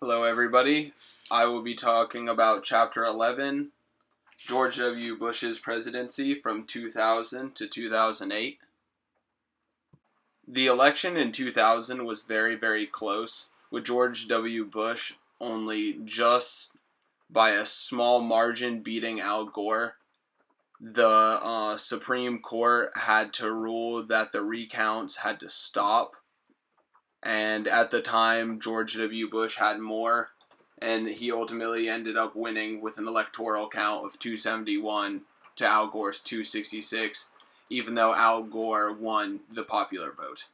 Hello everybody, I will be talking about Chapter 11, George W. Bush's presidency from 2000 to 2008. The election in 2000 was very, very close, with George W. Bush only just by a small margin beating Al Gore. The Supreme Court had to rule that the recounts had to stop, and at the time George W. Bush had more, and he ultimately ended up winning with an electoral count of 271 to Al Gore's 266, even though Al Gore won the popular vote.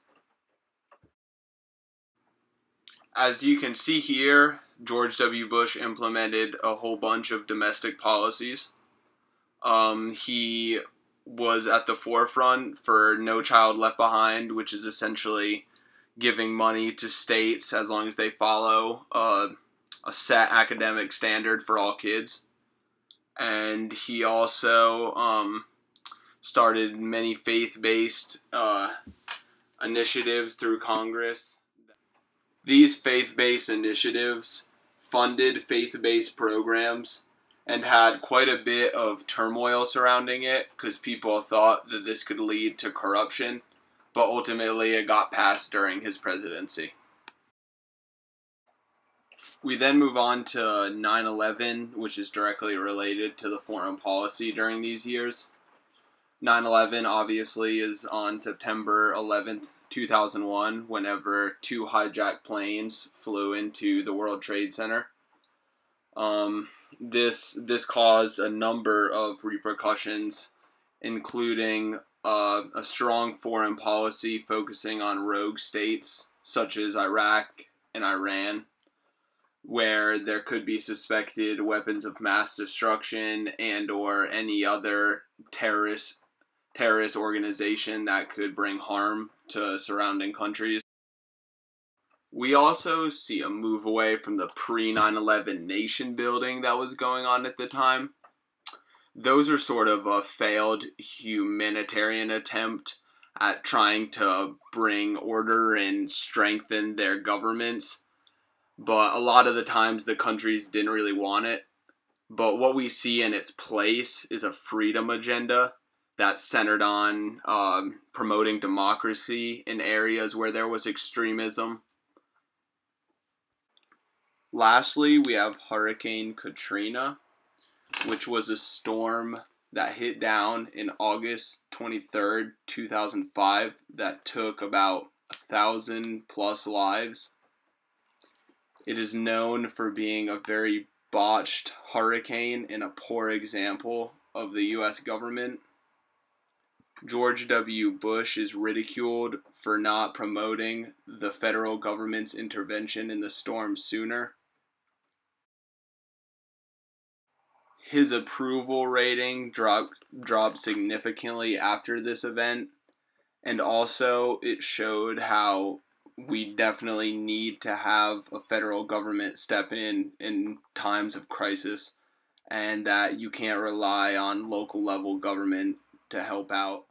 As you can see here, George W. Bush implemented a whole bunch of domestic policies. He was at the forefront for No Child Left Behind, which is essentially giving money to states as long as they follow a set academic standard for all kids. And he also started many faith-based initiatives through Congress. These faith-based initiatives funded faith-based programs and had quite a bit of turmoil surrounding it because people thought that this could lead to corruption, but ultimately it got passed during his presidency. We then move on to 9/11, which is directly related to the foreign policy during these years. 9/11 obviously is on September 11th, 2001, whenever two hijacked planes flew into the World Trade Center. This caused a number of repercussions, including a strong foreign policy focusing on rogue states such as Iraq and Iran, where there could be suspected weapons of mass destruction and or any other terrorist organization that could bring harm to surrounding countries. We also see a move away from the pre-9/11 nation building that was going on at the time. Those are sort of a failed humanitarian attempt at trying to bring order and strengthen their governments. But a lot of the times the countries didn't really want it. But what we see in its place is a freedom agenda that's centered on promoting democracy in areas where there was extremism. Lastly, we have Hurricane Katrina, which was a storm that hit down in August 23rd, 2005 that took about 1,000+ lives. It is known for being a very botched hurricane and a poor example of the U.S. government. George W. Bush is ridiculed for not promoting the federal government's intervention in the storm sooner. His approval rating dropped significantly after this event, and also it showed how we definitely need to have a federal government step in times of crisis, and that you can't rely on local level government to help out.